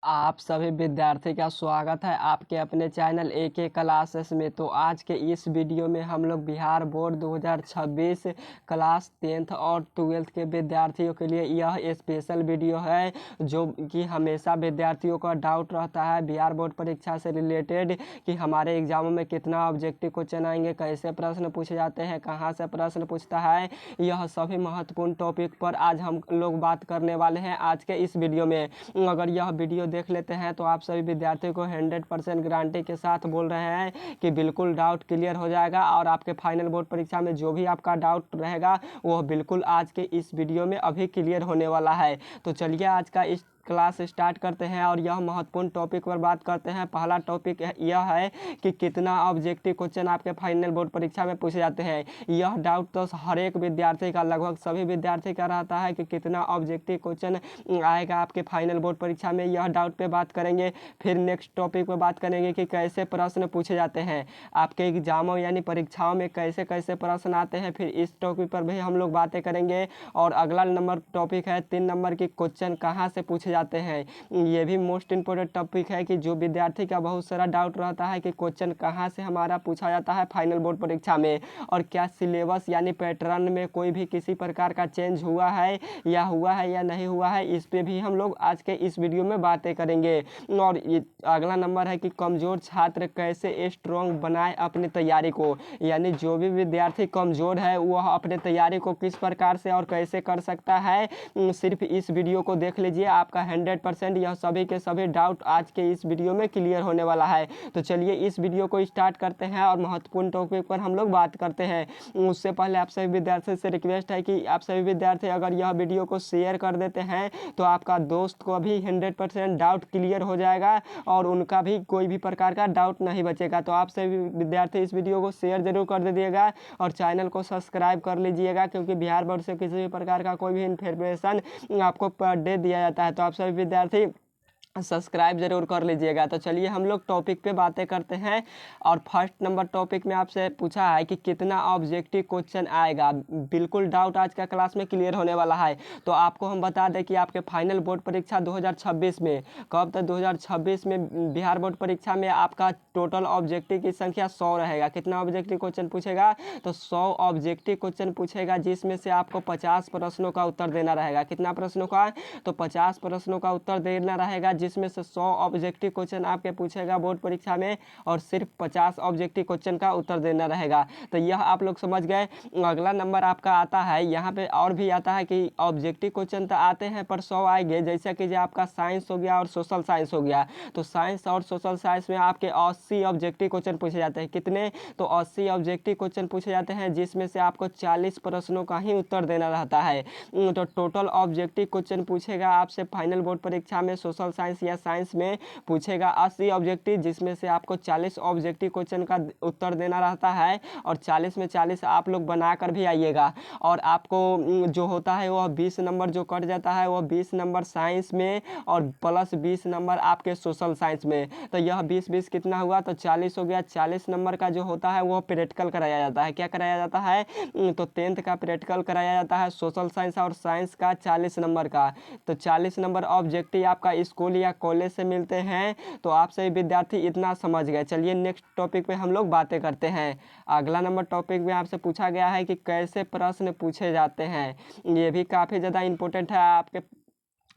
आप सभी विद्यार्थी का स्वागत है आपके अपने चैनल एके क्लासेस में। तो आज के इस वीडियो में हम लोग बिहार बोर्ड 2026 क्लास 10th और 12th के विद्यार्थियों के लिए यह स्पेशल वीडियो है, जो कि हमेशा विद्यार्थियों का डाउट रहता है बिहार बोर्ड परीक्षा से रिलेटेड कि हमारे एग्जामों में कितना ऑब्जेक्टिव क्वेश्चन आएंगे, कैसे प्रश्न पूछे जाते हैं, कहाँ से प्रश्न पूछता है। यह सभी महत्वपूर्ण टॉपिक पर आज हम लोग बात करने वाले हैं आज के इस वीडियो में। अगर यह वीडियो देख लेते हैं तो आप सभी विद्यार्थियों को 100% गारंटी के साथ बोल रहे हैं कि बिल्कुल डाउट क्लियर हो जाएगा और आपके फाइनल बोर्ड परीक्षा में जो भी आपका डाउट रहेगा वो बिल्कुल आज के इस वीडियो में अभी क्लियर होने वाला है। तो चलिए आज का इस क्लास स्टार्ट करते हैं और यह महत्वपूर्ण टॉपिक पर बात करते हैं। पहला टॉपिक यह है कि कितना ऑब्जेक्टिव क्वेश्चन आपके फाइनल बोर्ड परीक्षा में पूछे जाते हैं। यह डाउट तो हर एक विद्यार्थी का, लगभग सभी विद्यार्थी का रहता है कि कितना ऑब्जेक्टिव क्वेश्चन आएगा आपके फाइनल बोर्ड परीक्षा में। यह डाउट पे बात करेंगे। फिर नेक्स्ट टॉपिक पे बात करेंगे कि कैसे प्रश्न पूछे जाते हैं आपके एग्जामों यानी परीक्षाओं में, कैसे कैसे प्रश्न आते हैं। फिर इस टॉपिक पर भी हम लोग बातें करेंगे। और अगला नंबर टॉपिक है 3 नंबर की क्वेश्चन कहाँ से पूछे जाते हैं। ये भी मोस्ट इंपोर्टेंट टॉपिक है कि जो विद्यार्थी का बहुत सारा डाउट रहता है कि क्वेश्चन कहाँ से हमारा पूछा जाता है फाइनल बोर्ड परीक्षा में, और क्या सिलेबस यानी पैटर्न में कोई भी किसी प्रकार का चेंज हुआ है या नहीं हुआ है, इस पे भी हम लोग आज के इस वीडियो में बातें करेंगे। और अगला नंबर है कि कमज़ोर छात्र कैसे स्ट्रॉन्ग बनाए अपनी तैयारी को, यानी जो भी विद्यार्थी कमज़ोर है वह अपने तैयारी को किस प्रकार से और कैसे कर सकता है। सिर्फ इस वीडियो को देख लीजिए, आपका 100% यह सभी के सभी डाउट आज के इस वीडियो में क्लियर होने वाला है। तो चलिए इस वीडियो को स्टार्ट करते हैं और महत्वपूर्ण टॉपिक पर हम लोग बात करते हैं। उससे पहले आप सभी विद्यार्थी से रिक्वेस्ट है कि आप सभी विद्यार्थी अगर यह वीडियो को शेयर कर देते हैं तो आपका दोस्त को भी 100% डाउट क्लियर हो जाएगा और उनका भी कोई भी प्रकार का डाउट नहीं बचेगा। तो आप सभी विद्यार्थी इस वीडियो को शेयर जरूर कर दीजिएगा और चैनल को सब्सक्राइब कर लीजिएगा, क्योंकि बिहार बोर्ड से किसी भी प्रकार का कोई भी इन्फॉर्मेशन आपको पर डे दिया जाता है। तो आप सभी विद्यार्थी सब्सक्राइब जरूर कर लीजिएगा। तो चलिए हम लोग टॉपिक पे बातें करते हैं। और फर्स्ट नंबर टॉपिक में आपसे पूछा है कि कितना ऑब्जेक्टिव क्वेश्चन आएगा। बिल्कुल डाउट आज का क्लास में क्लियर होने वाला है। तो आपको हम बता दें कि आपके फाइनल बोर्ड परीक्षा 2026 में, कब तक 2026 में बिहार बोर्ड परीक्षा में आपका टोटल ऑब्जेक्टिव की संख्या 100 रहेगा। कितना ऑब्जेक्टिव क्वेश्चन पूछेगा? तो 100 ऑब्जेक्टिव क्वेश्चन पूछेगा, जिसमें से आपको 50 प्रश्नों का उत्तर देना रहेगा। कितना प्रश्नों का? तो 50 प्रश्नों का उत्तर देना रहेगा, जिसमें से 100 ऑब्जेक्टिव क्वेश्चन आपके पूछेगा बोर्ड परीक्षा में और सिर्फ 50 ऑब्जेक्टिव क्वेश्चन का उत्तर देना रहेगा। तो यह आप लोग समझ गए। अगला नंबर आपका आता है, यहाँ पे और भी आता है कि ऑब्जेक्टिव क्वेश्चन तो आते हैं पर 100 आएंगे। जैसा कि जो आपका साइंस हो गया और सोशल साइंस हो गया, तो साइंस और सोशल साइंस में आपके 80 ऑब्जेक्टिव क्वेश्चन पूछे जाते हैं। कितने? तो 80 ऑब्जेक्टिव क्वेश्चन पूछे जाते हैं, जिसमें से आपको 40 प्रश्नों का ही उत्तर देना रहता है। तो टोटल ऑब्जेक्टिव क्वेश्चन पूछेगा आपसे फाइनल बोर्ड परीक्षा में सोशल साइंस या साइंस में पूछेगा 80 ऑब्जेक्टिव, जिसमें से आपको 40 ऑब्जेक्टिव क्वेश्चन का उत्तर देना रहता है और 40 में 40 आप लोग बना कर भी आइएगा। और आपको जो होता है वह 20 नंबर जो कट जाता है वह 20 नंबर साइंस में और प्लस 20 नंबर आपके सोशल साइंस में। तो यह 20-20 कितना हुआ? तो 40 हो गया। 40 नंबर का जो होता है वह प्रैक्टिकल कराया जाता है। क्या कराया जाता है? तो 10th का प्रैक्टिकल कराया जाता है, सोशल साइंस और साइंस का 40 नंबर का। तो 40 नंबर ऑब्जेक्टिव आपका स्कूल या कॉलेज से मिलते हैं। तो आप सभी विद्यार्थी इतना समझ गए। चलिए नेक्स्ट टॉपिक पे हम लोग बातें करते हैं। अगला नंबर टॉपिक में आपसे पूछा गया है कि कैसे प्रश्न पूछे जाते हैं। ये भी काफ़ी ज़्यादा इंपॉर्टेंट है आपके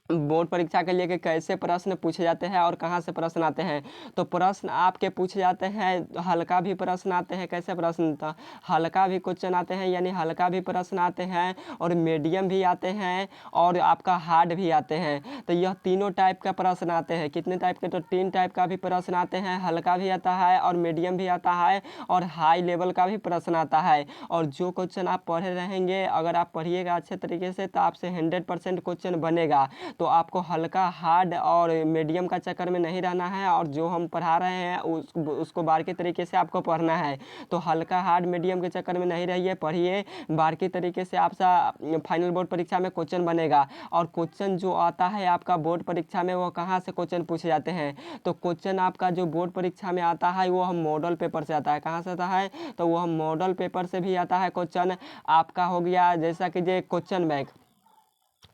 बोर्ड परीक्षा के लिए कि कैसे प्रश्न पूछे जाते हैं और कहाँ से प्रश्न आते हैं। तो प्रश्न आपके पूछे जाते हैं, हल्का भी प्रश्न आते हैं। कैसे प्रश्न? तो हल्का भी क्वेश्चन आते हैं, यानी हल्का भी प्रश्न आते हैं और मीडियम भी आते हैं और आपका हार्ड भी आते हैं। तो यह तीनों टाइप का प्रश्न आते हैं। कितने टाइप के? तो 3 टाइप का भी प्रश्न आते हैं। हल्का भी आता है और मीडियम भी आता है और हाई लेवल का भी प्रश्न आता है। और जो क्वेश्चन आप पढ़े रहेंगे, अगर आप पढ़िएगा अच्छे तरीके से, तो आपसे 100% क्वेश्चन बनेगा। तो आपको हल्का, हार्ड और मीडियम का चक्कर में नहीं रहना है और जो हम पढ़ा रहे हैं उसको बारीकी तरीके से आपको पढ़ना है। तो हल्का, हार्ड, मीडियम के चक्कर में नहीं रहिए, पढ़िए बारीकी तरीके से। आपका फाइनल बोर्ड परीक्षा में क्वेश्चन बनेगा। और क्वेश्चन जो आता है आपका बोर्ड परीक्षा में, वो कहाँ से क्वेश्चन पूछे जाते हैं? तो क्वेश्चन आपका जो बोर्ड परीक्षा में आता है वो हम मॉडल पेपर से आता है। कहाँ से आता है? तो वह मॉडल पेपर से भी आता है क्वेश्चन। आपका हो गया जैसा कि जो क्वेश्चन बैंक,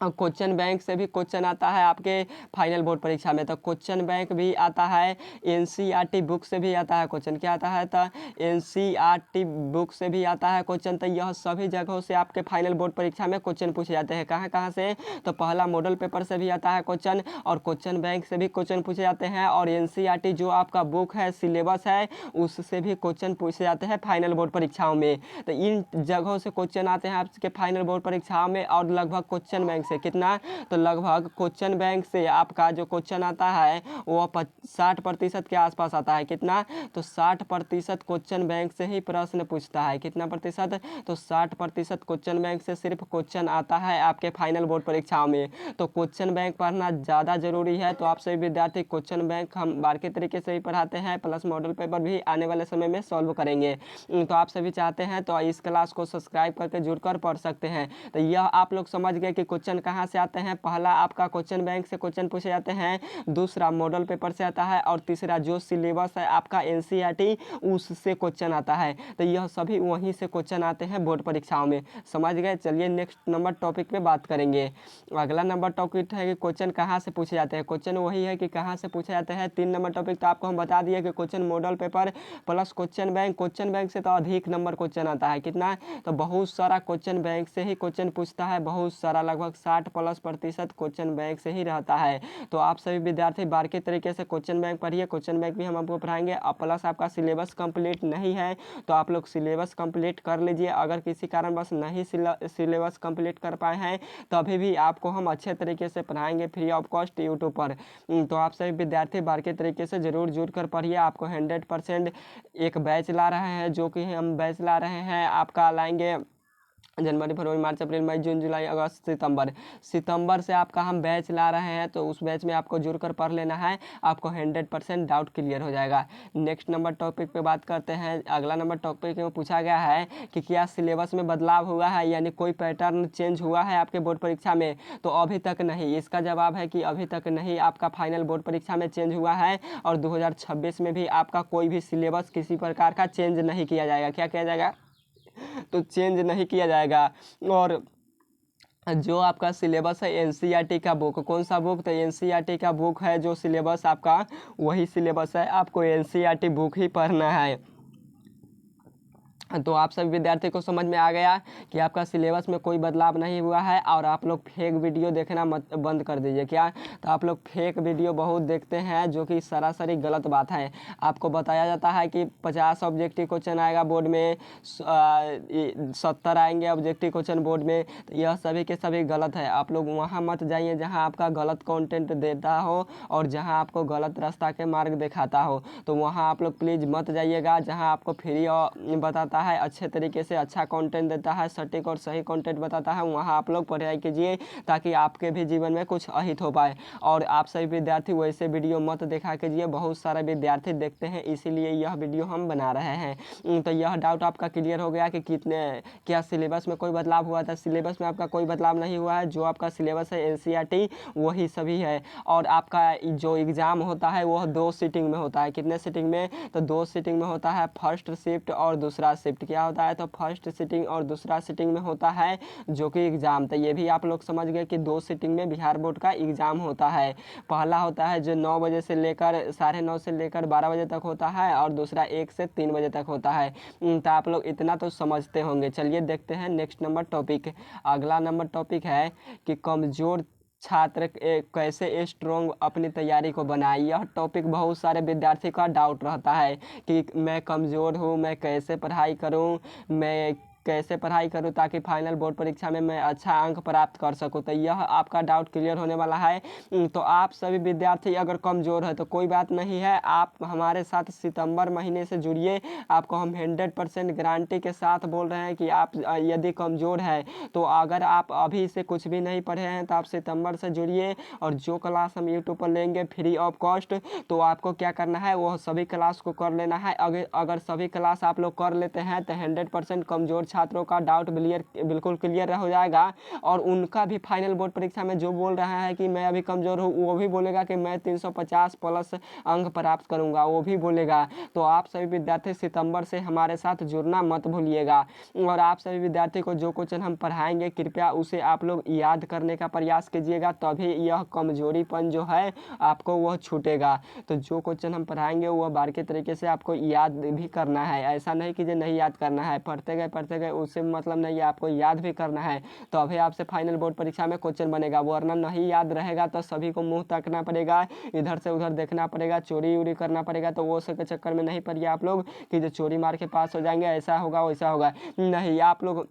क्वेश्चन बैंक से भी क्वेश्चन आता है आपके फाइनल बोर्ड परीक्षा में। तो क्वेश्चन बैंक भी आता है, एनसीईआरटी बुक से भी आता है क्वेश्चन। क्या आता है? तो एनसीईआरटी बुक से भी आता है क्वेश्चन। तो यह सभी जगहों से आपके फाइनल बोर्ड परीक्षा में क्वेश्चन पूछे जाते हैं। कहाँ कहाँ से? तो पहला मॉडल पेपर से भी आता है क्वेश्चन, और क्वेश्चन बैंक से भी क्वेश्चन पूछे जाते हैं, और एनसीईआरटी जो आपका बुक है, सिलेबस है, उससे भी क्वेश्चन पूछे जाते हैं फाइनल बोर्ड परीक्षाओं में। तो इन जगहों से क्वेश्चन आते हैं आपके फाइनल बोर्ड परीक्षाओं में। और लगभग क्वेश्चन बैंक से कितना? तो लगभग क्वेश्चन बैंक से आपका जो क्वेश्चन आता है वो 60% के आसपास आता है। कितना? तो 60% क्वेश्चन बैंक से ही प्रश्न पूछता है। कितना प्रतिशत? तो 60% क्वेश्चन बैंक से सिर्फ क्वेश्चन आता है आपके फाइनल बोर्ड परीक्षाओं में। तो क्वेश्चन बैंक पढ़ना ज़्यादा जरूरी है। तो आप सभी विद्यार्थी क्वेश्चन बैंक हम बारीकी तरीके से ही पढ़ाते हैं, प्लस मॉडल पेपर भी आने वाले समय में सॉल्व करेंगे। तो आप सभी चाहते हैं तो इस क्लास को सब्सक्राइब करके जुड़कर पढ़ सकते हैं। तो यह आप लोग समझ गए कि क्वेश्चन कहाँ से आते हैं। पहला आपका क्वेश्चन बैंक से क्वेश्चन पूछे जाते हैं, दूसरा मॉडल पेपर से आता है, और तीसरा जो सिलेबस है आपका एनसीईआरटी उससे क्वेश्चन आता है। तो यह सभी वहीं से क्वेश्चन आते हैं बोर्ड परीक्षाओं में। समझ गए? चलिए नेक्स्ट नंबर टॉपिक पे बात करेंगे। अगला नंबर टॉपिक है कि क्वेश्चन कहाँ से पूछे जाते हैं। क्वेश्चन वही है कि कहाँ से पूछे जाते हैं। 3 नंबर टॉपिक तो आपको हम बता दिए कि question model paper plus question bank. Question bank से तो अधिक नंबर क्वेश्चन आता है। कितना? तो बहुत सारा क्वेश्चन बैंक से ही क्वेश्चन पूछता है, बहुत सारा, लगभग 60+% क्वेश्चन बैंक से ही रहता है। तो आप सभी विद्यार्थी बारीकी तरीके से क्वेश्चन बैंक पढ़िए। क्वेश्चन बैंक भी हम आपको पढ़ाएंगे। और प्लस आपका सिलेबस कंप्लीट नहीं है तो आप लोग सिलेबस कंप्लीट कर लीजिए। अगर किसी कारणवश नहीं सिलेबस कंप्लीट कर पाए हैं तो अभी भी आपको हम अच्छे तरीके से पढ़ाएंगे फ्री ऑफ कॉस्ट यूट्यूब पर। तो आप सभी विद्यार्थी बारीकी तरीके से जरूर जुड़ कर पढ़िए। आपको 100% एक बैच ला रहे हैं, जो कि हम बैच ला रहे हैं आपका लाएंगे जनवरी, फरवरी, मार्च, अप्रैल, मई, जून, जुलाई, अगस्त, सितंबर से आपका हम बैच ला रहे हैं। तो उस बैच में आपको जुड़कर पढ़ लेना है, आपको 100% डाउट क्लियर हो जाएगा। नेक्स्ट नंबर टॉपिक पे बात करते हैं। अगला नंबर टॉपिक में पूछा गया है कि क्या सिलेबस में बदलाव हुआ है, यानी कोई पैटर्न चेंज हुआ है आपके बोर्ड परीक्षा में। तो अभी तक नहीं। इसका जवाब है कि अभी तक नहीं आपका फाइनल बोर्ड परीक्षा में चेंज हुआ है, और 2026 में भी आपका कोई भी सिलेबस किसी प्रकार का चेंज नहीं किया जाएगा। क्या किया जाएगा? तो चेंज नहीं किया जाएगा। और जो आपका सिलेबस है एनसीईआरटी का बुक, कौन सा बुक? तो एनसीईआरटी का बुक है जो सिलेबस आपका, वही सिलेबस है, आपको एनसीईआरटी बुक ही पढ़ना है। तो आप सभी विद्यार्थी को समझ में आ गया कि आपका सिलेबस में कोई बदलाव नहीं हुआ है। और आप लोग फेक वीडियो देखना मत बंद कर दीजिए। क्या? तो आप लोग फेक वीडियो बहुत देखते हैं, जो कि सरासरी गलत बात है। आपको बताया जाता है कि 50 ऑब्जेक्टिव क्वेश्चन आएगा बोर्ड में, 70 आएंगे ऑब्जेक्टिव क्वेश्चन बोर्ड में। तो यह सभी के सभी गलत है। आप लोग वहाँ मत जाइए जहाँ आपका गलत कंटेंट देता हो और जहाँ आपको गलत रास्ता के मार्ग दिखाता हो। तो वहाँ आप लोग प्लीज़ मत जाइएगा। जहाँ आपको फ्री बताता है, अच्छे तरीके से अच्छा कंटेंट देता है, सटीक और सही कंटेंट बताता है, वहाँ आप लोग पढ़ाई कीजिए, ताकि आपके भी जीवन में कुछ अहित हो पाए। और आप सभी विद्यार्थी वैसे वीडियो मत देखा कीजिए, बहुत सारे विद्यार्थी देखते हैं, इसीलिए यह वीडियो हम बना रहे हैं। तो यह डाउट आपका क्लियर हो गया कि क्या सिलेबस में कोई बदलाव हुआ था। सिलेबस में आपका कोई बदलाव नहीं हुआ है। जो आपका सिलेबस है एनसीईआरटी वही सभी है। और आपका जो एग्ज़ाम होता है वह 2 सीटिंग में होता है। कितने सीटिंग में? तो 2 सीटिंग में होता है, फर्स्ट शिफ्ट और दूसरा शिफ्ट। क्या होता है? तो फर्स्ट सीटिंग और दूसरा सीटिंग में होता है जो कि एग्ज़ाम। तो ये भी आप लोग समझ गए कि 2 सीटिंग में बिहार बोर्ड का एग्ज़ाम होता है। पहला होता है जो 9 बजे से लेकर 9:30 से लेकर 12 बजे तक होता है, और दूसरा 1 से 3 बजे तक होता है। तो आप लोग इतना तो समझते होंगे। चलिए देखते हैं नेक्स्ट नंबर टॉपिक। अगला नंबर टॉपिक है कि कमज़ोर छात्र कैसे स्ट्रोंग अपनी तैयारी को बनाए। यह टॉपिक बहुत सारे विद्यार्थी का डाउट रहता है कि मैं कमज़ोर हूँ, मैं कैसे पढ़ाई करूँ, मैं कैसे पढ़ाई करूं ताकि फाइनल बोर्ड परीक्षा में मैं अच्छा अंक प्राप्त कर सकूं। तो यह आपका डाउट क्लियर होने वाला है। तो आप सभी विद्यार्थी अगर कमज़ोर है तो कोई बात नहीं है, आप हमारे साथ सितंबर महीने से जुड़िए। आपको हम 100% गारंटी के साथ बोल रहे हैं कि आप यदि कमज़ोर है तो अगर आप अभी से कुछ भी नहीं पढ़े हैं तो आप सितंबर से जुड़िए। और जो क्लास हम यूट्यूब पर लेंगे फ्री ऑफ कॉस्ट, तो आपको क्या करना है, वह सभी क्लास को कर लेना है। अगर सभी क्लास आप लोग कर लेते हैं तो 100% कमज़ोर छात्रों का डाउट बिल्कुल क्लियर हो जाएगा और उनका भी फाइनल बोर्ड परीक्षा में जो बोल रहा है कि मैं अभी कमज़ोर हूँ वो भी बोलेगा कि मैं 350 प्लस अंक प्राप्त करूँगा, वो भी बोलेगा। तो आप सभी विद्यार्थी सितंबर से हमारे साथ जुड़ना मत भूलिएगा और आप सभी विद्यार्थी को जो क्वेश्चन हम पढ़ाएंगे कृपया उसे आप लोग याद करने का प्रयास कीजिएगा, तभी यह कमजोरीपन जो है आपको वह छूटेगा। तो जो क्वेश्चन हम पढ़ाएंगे वह बारीकी तरीके से आपको याद भी करना है, ऐसा नहीं कि जो नहीं याद करना है, पढ़ते गए उससे मतलब नहीं, आपको याद भी करना है। तो अभी आपसे फाइनल बोर्ड परीक्षा में क्वेश्चन बनेगा, वरना नहीं याद रहेगा तो सभी को मुंह ताकना पड़ेगा, इधर से उधर देखना पड़ेगा, चोरी उरी करना पड़ेगा। तो वो सब के चक्कर में नहीं पड़िए आप लोग कि जो चोरी मार के पास हो जाएंगे, ऐसा होगा वैसा होगा नहीं। आप लोग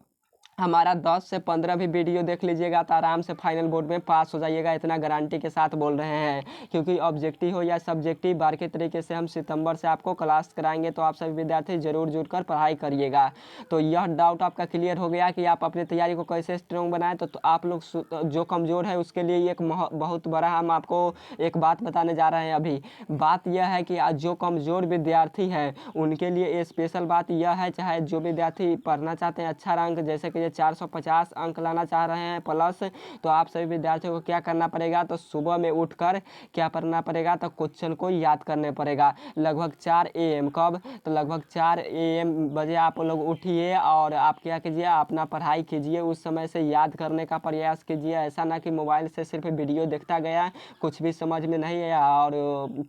हमारा 10 से 15 भी वीडियो देख लीजिएगा तो आराम से फाइनल बोर्ड में पास हो जाइएगा, इतना गारंटी के साथ बोल रहे हैं। क्योंकि ऑब्जेक्टिव हो या सब्जेक्टिव बारीकी तरीके से हम सितंबर से आपको क्लास कराएंगे, तो आप सभी विद्यार्थी जरूर जुड़कर पढ़ाई करिएगा। तो यह डाउट आपका क्लियर हो गया कि आप अपनी तैयारी को कैसे स्ट्रॉन्ग बनाएं। तो आप लोग जो कमज़ोर है उसके लिए एक बहुत बड़ा हम आपको एक बात बताने जा रहे हैं। अभी बात यह है कि जो कमज़ोर विद्यार्थी है उनके लिए स्पेशल बात यह है, चाहे जो विद्यार्थी पढ़ना चाहते हैं अच्छा रैंक, जैसे कि 450 अंक लाना चाह रहे हैं प्लस, तो आप सभी विद्यार्थियों को क्या करना पड़ेगा, तो सुबह में उठकर क्या पढ़ना पड़ेगा, तो क्वेश्चन को याद करने पड़ेगा लगभग 4 AM। कब, तो लगभग 4 AM बजे आप लोग उठिए और आप क्या कीजिए, अपना पढ़ाई कीजिए, उस समय से याद करने का प्रयास कीजिए। ऐसा ना कि मोबाइल से सिर्फ वीडियो देखता गया, कुछ भी समझ में नहीं आया और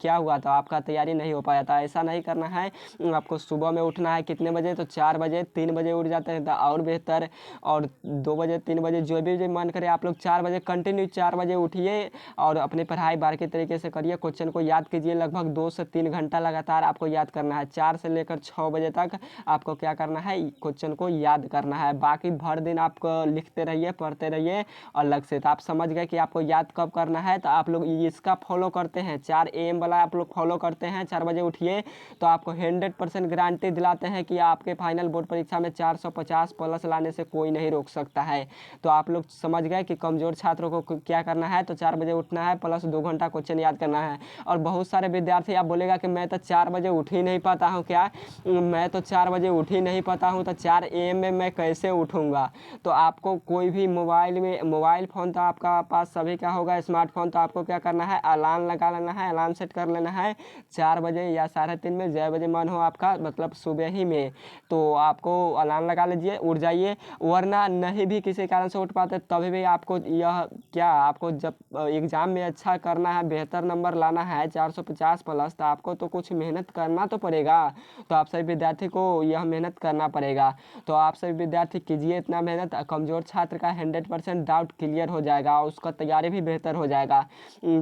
क्या हुआ तो आपका तैयारी नहीं हो पाया था, ऐसा नहीं करना है। आपको सुबह में उठना है कितने बजे, तो 4 बजे, 3 बजे उठ जाते हैं तो और बेहतर, और 2 बजे 3 बजे जो भी मन करे आप लोग 4 बजे कंटिन्यू 4 बजे उठिए और अपनी पढ़ाई बारीकी तरीके से करिए, क्वेश्चन को याद कीजिए। लगभग 2 से 3 घंटा लगातार आपको याद करना है, 4 से लेकर 6 बजे तक आपको क्या करना है, क्वेश्चन को याद करना है। बाकी भर दिन आप लिखते रहिए, पढ़ते रहिए अलग से। तो आप समझ गए कि आपको याद कब करना है। तो आप लोग इसका फॉलो करते हैं, 4 AM वाला आप लोग फॉलो करते हैं, 4 बजे उठिए, तो आपको 100% गारंटी दिलाते हैं कि आपके फाइनल बोर्ड परीक्षा में 450 प्लस लाने से कोई नहीं रोक सकता है। तो आप लोग समझ गए कि कमज़ोर छात्रों को क्या करना है, तो 4 बजे उठना है प्लस 2 घंटा क्वेश्चन याद करना है। और बहुत सारे विद्यार्थी आप बोलेगा कि मैं तो 4 बजे उठ ही नहीं पाता हूँ, क्या मैं तो 4 बजे उठ ही नहीं पाता हूँ, तो 4 AM में मैं कैसे उठूँगा। तो आपको कोई भी मोबाइल फ़ोन तो आपका पास सभी का होगा, स्मार्टफोन, तो आपको क्या करना है, अलार्म लगा लेना है, अलार्म सेट कर लेना है 4 बजे या 3:30 में, जय बजे मन हो आपका, मतलब सुबह ही में, तो आपको अलार्म लगा लीजिए, उठ जाइए। वरना नहीं भी किसी कारण से उठ पाते तभी भी आपको यह क्या, आपको जब एग्ज़ाम में अच्छा करना है, बेहतर नंबर लाना है 450 प्लस, तो आपको तो कुछ मेहनत करना तो पड़ेगा। तो आप सभी विद्यार्थी को यह मेहनत करना पड़ेगा। तो आप सभी विद्यार्थी कीजिए इतना मेहनत, कमज़ोर छात्र का 100% डाउट क्लियर हो जाएगा और उसका तैयारी भी बेहतर हो जाएगा।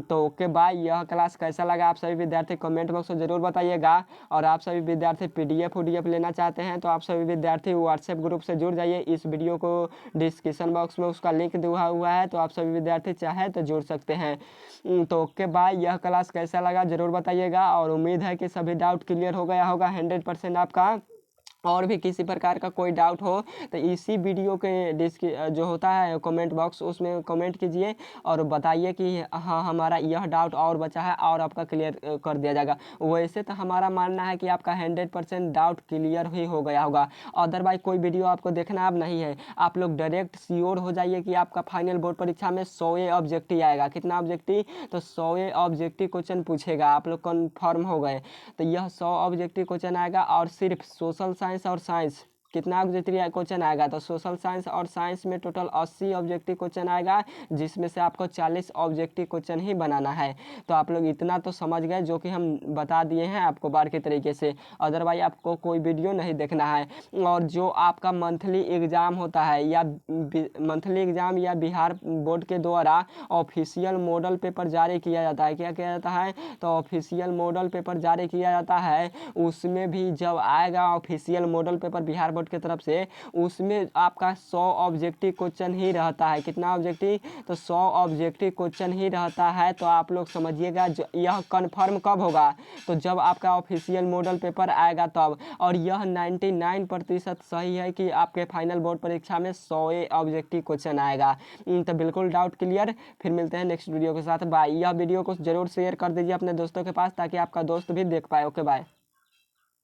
तो ओके बाय। यह क्लास कैसा लगा आप सभी विद्यार्थी कमेंट बॉक्स में ज़रूर बताइएगा। और आप सभी विद्यार्थी PDF लेना चाहते हैं तो आप सभी विद्यार्थी व्हाट्सएप ग्रुप से जुड़ जाइए, इस वीडियो को डिस्क्रिप्शन बॉक्स में उसका लिंक दिया हुआ है, तो आप सभी विद्यार्थी चाहे तो जुड़ सकते हैं। तो ओके बाय। यह क्लास कैसा लगा ज़रूर बताइएगा और उम्मीद है कि सभी डाउट क्लियर हो गया होगा 100% आपका। और भी किसी प्रकार का कोई डाउट हो तो इसी वीडियो के जो होता है कमेंट बॉक्स, उसमें कमेंट कीजिए और बताइए कि हाँ हमारा यह डाउट और बचा है और आपका क्लियर कर दिया जाएगा। वैसे तो हमारा मानना है कि आपका 100% डाउट क्लियर ही हो गया होगा। अदरवाइज कोई वीडियो आपको देखना अब नहीं है, आप लोग डायरेक्ट श्योर हो जाइए कि आपका फाइनल बोर्ड परीक्षा में 100 ऑब्जेक्टिव आएगा। कितना ऑब्जेक्टिव, तो 100 ऑब्जेक्टिव क्वेश्चन पूछेगा, आप लोग कन्फर्म हो गए। तो यह 100 ऑब्जेक्टिव क्वेश्चन आएगा और सिर्फ सोशल साइंस और साइंस कितना ऑब्जेक्टिव क्वेश्चन आएगा, तो सोशल साइंस और साइंस में टोटल 80 ऑब्जेक्टिव क्वेश्चन आएगा, जिसमें से आपको 40 ऑब्जेक्टिव क्वेश्चन ही बनाना है। तो आप लोग इतना तो समझ गए जो कि हम बता दिए हैं आपको बारीकी तरीके से, अदरवाइज आपको कोई वीडियो नहीं देखना है। और जो आपका मंथली एग्ज़ाम होता है या मंथली एग्ज़ाम या बिहार बोर्ड के द्वारा ऑफिशियल मॉडल पेपर जारी किया जाता है, क्या किया जाता है, तो ऑफिशियल मॉडल पेपर जारी किया जाता है, उसमें भी जब आएगा official model paper Bihar board की तरफ से, उसमें आपका 100 ऑब्जेक्टिव क्वेश्चन ही रहता है। कितना ऑब्जेक्टिव, तो 100 ऑब्जेक्टिव क्वेश्चन ही रहता है। तो आप लोग समझिएगा यह कन्फर्म कब होगा, तो जब आपका ऑफिशियल मॉडल पेपर आएगा तब। और यह 99% सही है कि आपके फाइनल बोर्ड परीक्षा में 100 ऑब्जेक्टिव क्वेश्चन आएगा। तो बिल्कुल डाउट क्लियर। फिर मिलते हैं नेक्स्ट वीडियो के साथ, बाय। यह वीडियो को जरूर शेयर कर दीजिए अपने दोस्तों के पास ताकि आपका दोस्त भी देख पाए। Okay bye.